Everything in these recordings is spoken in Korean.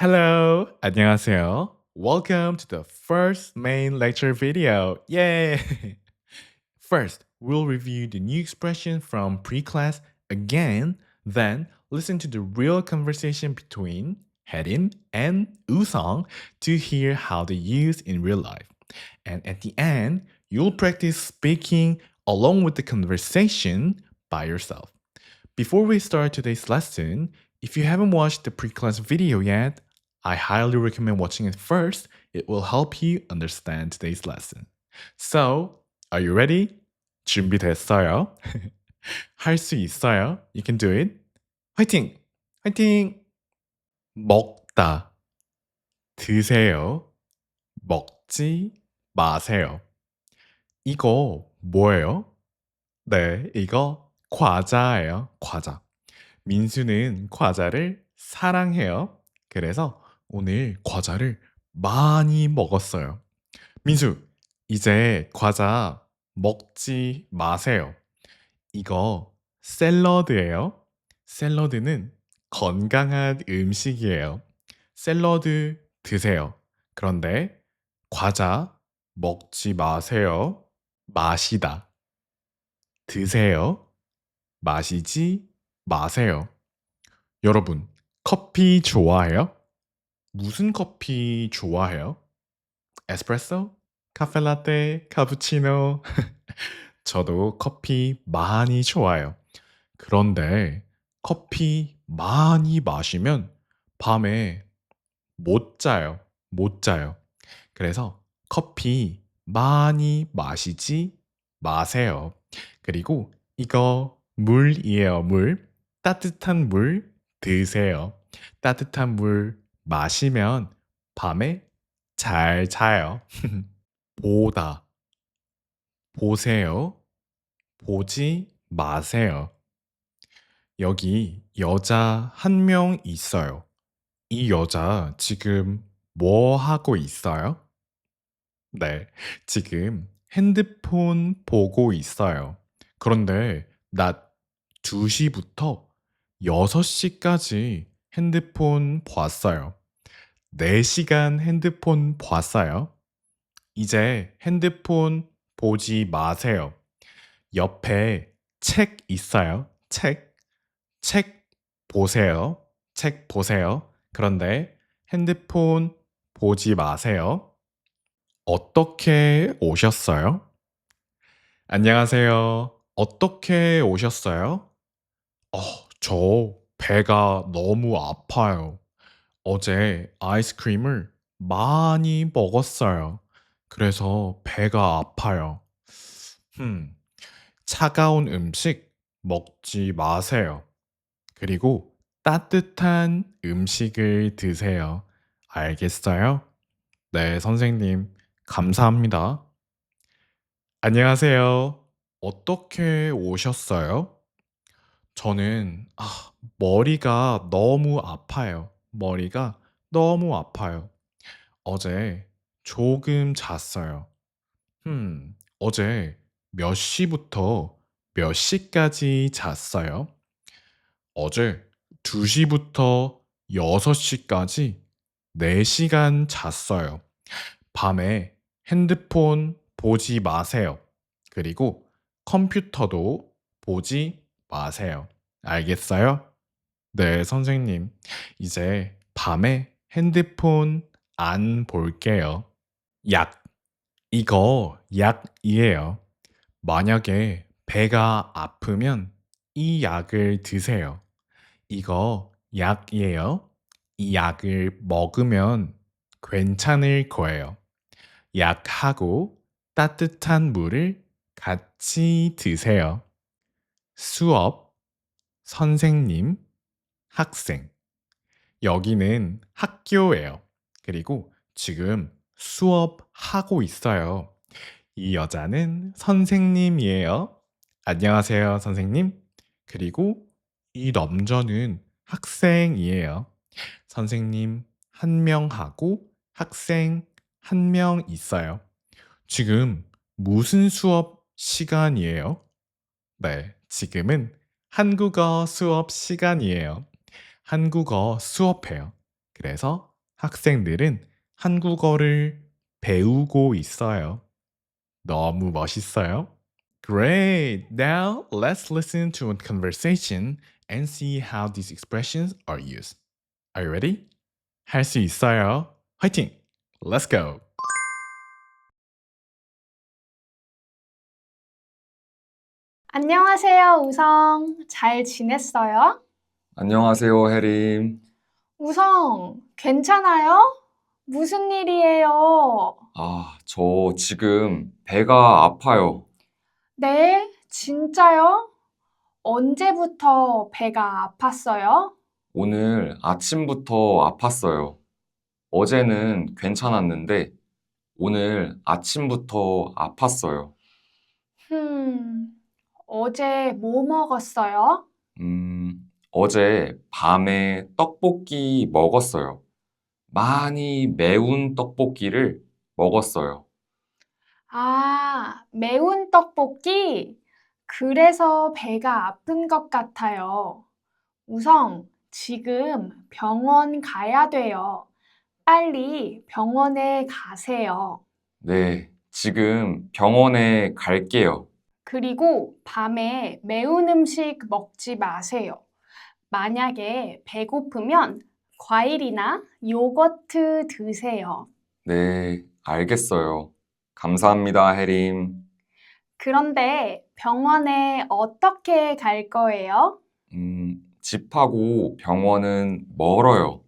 Hello, 안녕하세요. Welcome to the first main lecture video. Yay! First, we'll review the new expression from pre-class again, then listen to the real conversation between Harin and Usong to hear how they use in real life. And at the end, you'll practice speaking along with the conversation by yourself. Before we start today's lesson, if you haven't watched the pre-class video yet, I highly recommend watching it first. It will help you understand today's lesson. So, are you ready? 준비됐어요? 할 수 있어요? You can do it. 화이팅! 화이팅! 먹다, 드세요, 먹지 마세요. 이거 뭐예요? 네, 이거 과자예요. 과자. 민수는 과자를 사랑해요. 그래서 오늘 과자를 많이 먹었어요. 민수, 이제 과자 먹지 마세요. 이거 샐러드예요. 샐러드는 건강한 음식이에요. 샐러드 드세요. 그런데 과자 먹지 마세요. 마시다. 드세요. 마시지 마세요. 여러분, 커피 좋아해요? 무슨 커피 좋아해요? 에스프레소? 카페라떼? 카푸치노? 저도 커피 많이 좋아해요. 그런데 커피 많이 마시면 밤에 못 자요. 못 자요. 그래서 커피 많이 마시지 마세요. 그리고 이거 물이에요, 물. 따뜻한 물 드세요. 따뜻한 물 마시면 밤에 잘 자요. 보다, 보세요. 보지 마세요. 여기 여자 한 명 있어요. 이 여자 지금 뭐 하고 있어요? 네, 지금 핸드폰 보고 있어요. 그런데 낮 2시부터 6시까지 핸드폰 봤어요. 4시간 핸드폰 봤어요. 이제 핸드폰 보지 마세요. 옆에 책 있어요. 책. 책 보세요. 책 보세요. 그런데 핸드폰 보지 마세요. 어떻게 오셨어요? 안녕하세요. 어떻게 오셨어요? 어, 저 배가 너무 아파요. 어제 아이스크림을 많이 먹었어요. 그래서 배가 아파요. 흠, 차가운 음식 먹지 마세요. 그리고 따뜻한 음식을 드세요. 알겠어요? 네, 선생님. 감사합니다. 안녕하세요. 어떻게 오셨어요? 저는 머리가 너무 아파요. 머리가 너무 아파요. 어제 조금 잤어요. 어제 몇 시부터 몇 시까지 잤어요? 어제 2시부터 6시까지 4시간 잤어요. 밤에 핸드폰 보지 마세요. 그리고 컴퓨터도 보지 마세요. 알겠어요? 네, 선생님. 이제 밤에 핸드폰 안 볼게요. 약. 이거 약이에요. 만약에 배가 아프면 이 약을 드세요. 이거 약이에요. 이 약을 먹으면 괜찮을 거예요. 약하고 따뜻한 물을 같이 드세요. 수업, 선생님, 학생. 여기는 학교예요. 그리고 지금 수업하고 있어요. 이 여자는 선생님이에요. 안녕하세요, 선생님. 그리고 이 남자는 학생이에요. 선생님 한 명하고 학생 한 명 있어요. 지금 무슨 수업 시간이에요? 네, 지금은 한국어 수업 시간이에요. 한국어 수업해요. 그래서 학생들은 한국어를 배우고 있어요. 너무 멋있어요. Great! Now let's listen to a conversation and see how these expressions are used. Are you ready? 할 수 있어요. 화이팅! Let's go! 안녕하세요, 우성. 잘 지냈어요? 안녕하세요, 혜림. 우성, 괜찮아요? 무슨 일이에요? 저 지금 배가 아파요. 네, 진짜요? 언제부터 배가 아팠어요? 오늘 아침부터 아팠어요. 어제는 괜찮았는데 오늘 아침부터 아팠어요. 흠, 어제 뭐 먹었어요? 어제 밤에 떡볶이 먹었어요. 많이 매운 떡볶이를 먹었어요. 아, 매운 떡볶이? 그래서 배가 아픈 것 같아요. 우성, 지금 병원 가야 돼요. 빨리 병원에 가세요. 네, 지금 병원에 갈게요. 그리고 밤에 매운 음식 먹지 마세요. 만약에 배고프면 과일이나 요거트 드세요. 네, 알겠어요. 감사합니다, 혜림. 그런데 병원에 어떻게 갈 거예요? 집하고 병원은 멀어요.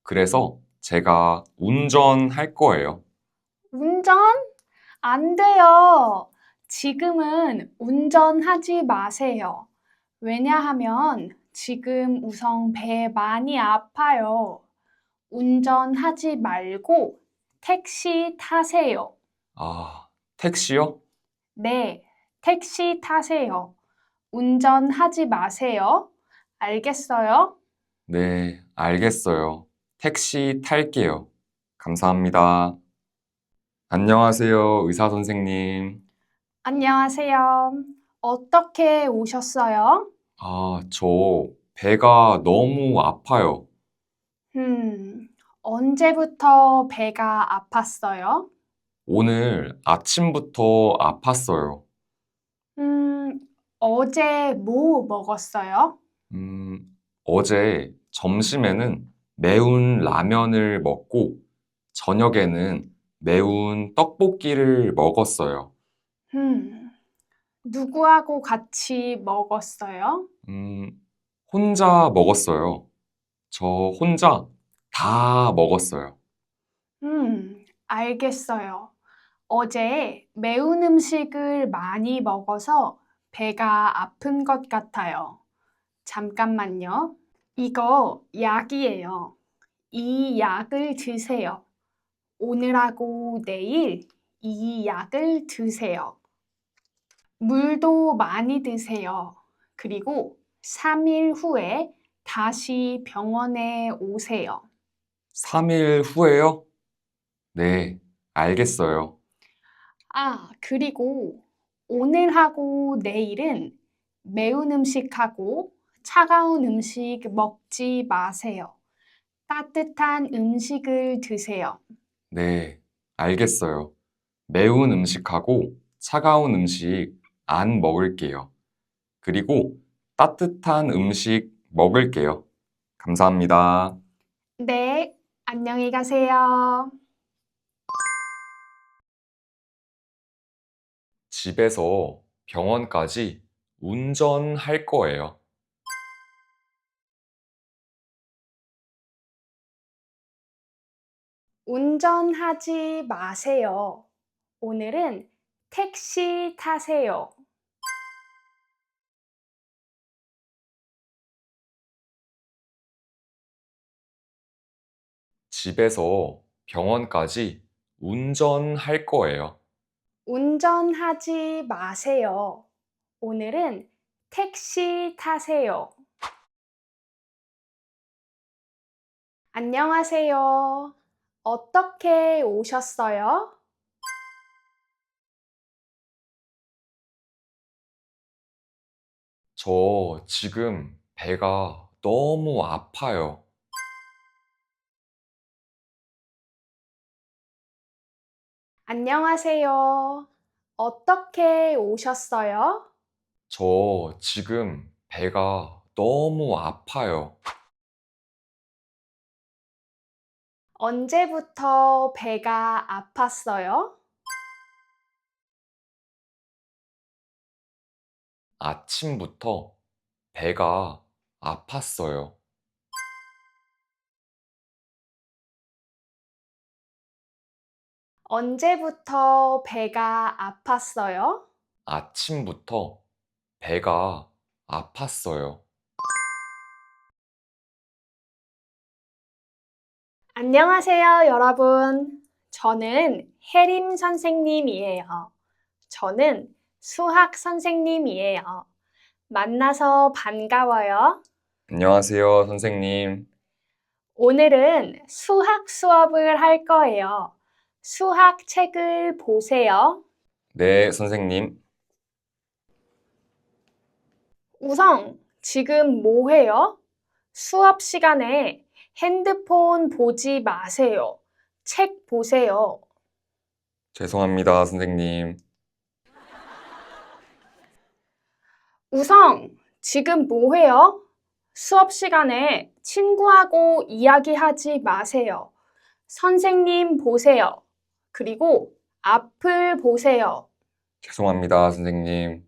그래서 제가 운전할 거예요. 운전? 안 돼요. 지금은 운전하지 마세요. 왜냐하면 지금 우선 배 많이 아파요. 운전하지 말고 택시 타세요. 택시요? 네, 택시 타세요. 운전하지 마세요. 알겠어요? 네, 알겠어요. 택시 탈게요. 감사합니다. 안녕하세요, 의사 선생님. 안녕하세요. 어떻게 오셨어요? 저 배가 너무 아파요. 음, 언제부터 배가 아팠어요? 오늘 아침부터 아팠어요. 음, 어제 뭐 먹었어요? 음, 어제 점심에는 매운 라면을 먹고 저녁에는 매운 떡볶이를 먹었어요. 음, 누구하고 같이 먹었어요? 음, 혼자 먹었어요. 저 혼자 다 먹었어요. 알겠어요. 어제 매운 음식을 많이 먹어서 배가 아픈 것 같아요. 잠깐만요. 이거 약이에요. 이 약을 드세요. 오늘하고 내일 이 약을 드세요. 물도 많이 드세요. 그리고 3일 후에 다시 병원에 오세요. 3일 후에요? 네, 알겠어요. 그리고 오늘하고 내일은 매운 음식하고 차가운 음식 먹지 마세요. 따뜻한 음식을 드세요. 네, 알겠어요. 매운 음식하고 차가운 음식 안 먹을게요. 그리고 따뜻한 음식 먹을게요. 감사합니다. 네, 안녕히 가세요. 집에서 병원까지 운전할 거예요. 운전하지 마세요. 오늘은 택시 타세요. 집에서 병원까지 운전할 거예요. 운전하지 마세요. 오늘은 택시 타세요. 안녕하세요. 어떻게 오셨어요? 저 지금 배가 너무 아파요. 안녕하세요. 어떻게 오셨어요? 저 지금 배가 너무 아파요. 언제부터 배가 아팠어요? 아침부터 배가 아팠어요. 언제부터 배가 아팠어요? 아침부터 배가 아팠어요. 안녕하세요, 여러분. 저는 혜림 선생님이에요. 저는 수학 선생님이에요. 만나서 반가워요. 안녕하세요, 선생님. 오늘은 수학 수업을 할 거예요. 수학 책을 보세요. 네, 선생님. 우선 지금 뭐 해요? 수업 시간에 핸드폰 보지 마세요. 책 보세요. 죄송합니다, 선생님. 우선 지금 뭐 해요? 수업 시간에 친구하고 이야기하지 마세요. 선생님 보세요. 그리고 앞을 보세요. 죄송합니다, 선생님.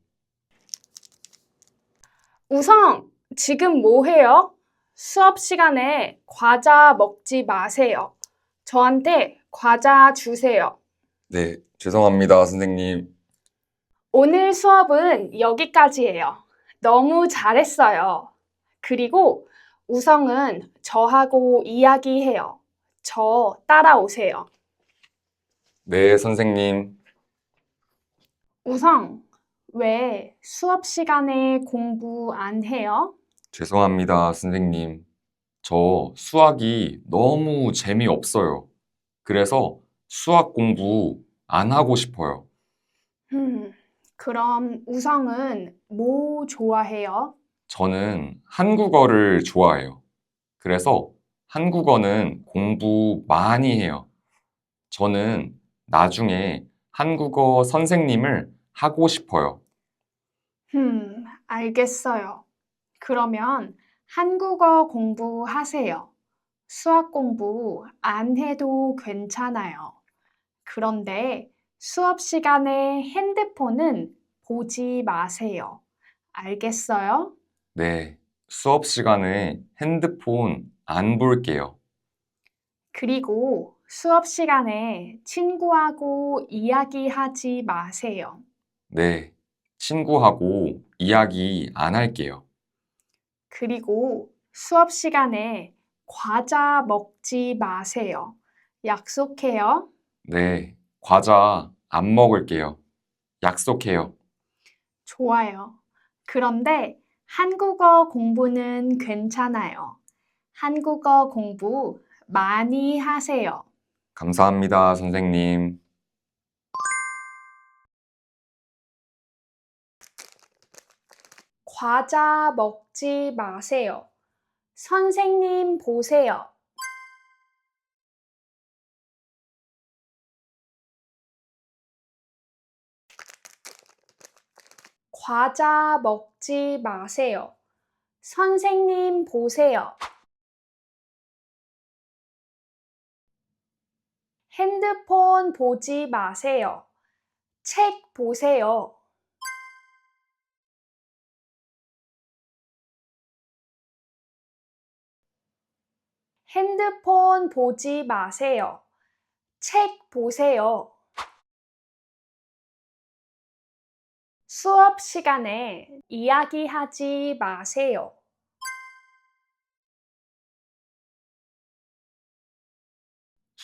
우선 지금 뭐 해요? 수업 시간에 과자 먹지 마세요. 저한테 과자 주세요. 네, 죄송합니다, 선생님. 오늘 수업은 여기까지예요. 너무 잘했어요. 그리고 우성은 저하고 이야기해요. 저 따라오세요. 네, 선생님. 우성, 왜 수업 시간에 공부 안 해요? 죄송합니다, 선생님. 저 수학이 너무 재미없어요. 그래서 수학 공부 안 하고 싶어요. 그럼 우성은 뭐 좋아해요? 저는 한국어를 좋아해요. 그래서 한국어는 공부 많이 해요. 저는 나중에 한국어 선생님을 하고 싶어요. 알겠어요. 그러면 한국어 공부하세요. 수학 공부 안 해도 괜찮아요. 그런데 수업 시간에 핸드폰은 보지 마세요. 알겠어요? 네, 수업 시간에 핸드폰 안 볼게요. 그리고 수업 시간에 친구하고 이야기하지 마세요. 네, 친구하고 이야기 안 할게요. 그리고 수업 시간에 과자 먹지 마세요. 약속해요. 네, 과자 안 먹을게요. 약속해요. 좋아요. 그런데 한국어 공부는 괜찮아요. 한국어 공부 많이 하세요. 감사합니다, 선생님. 과자 먹지 마세요. 선생님 보세요. 과자 먹지 마세요. 선생님 보세요. 핸드폰 보지 마세요. 책 보세요. 핸드폰 보지 마세요. 책 보세요. 수업 시간에 이야기하지 마세요.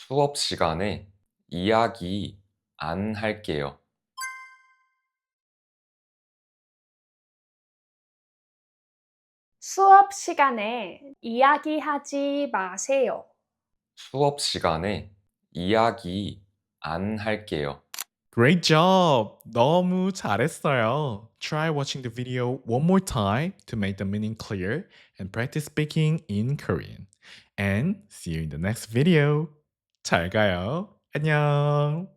수업 시간에 이야기 안 할게요. 수업 시간에 이야기하지 마세요. 수업 시간에 이야기 안 할게요. Great job! 너무 잘했어요. Try watching the video one more time to make the meaning clear and practice speaking in Korean. And see you in the next video. 잘 가요. 안녕.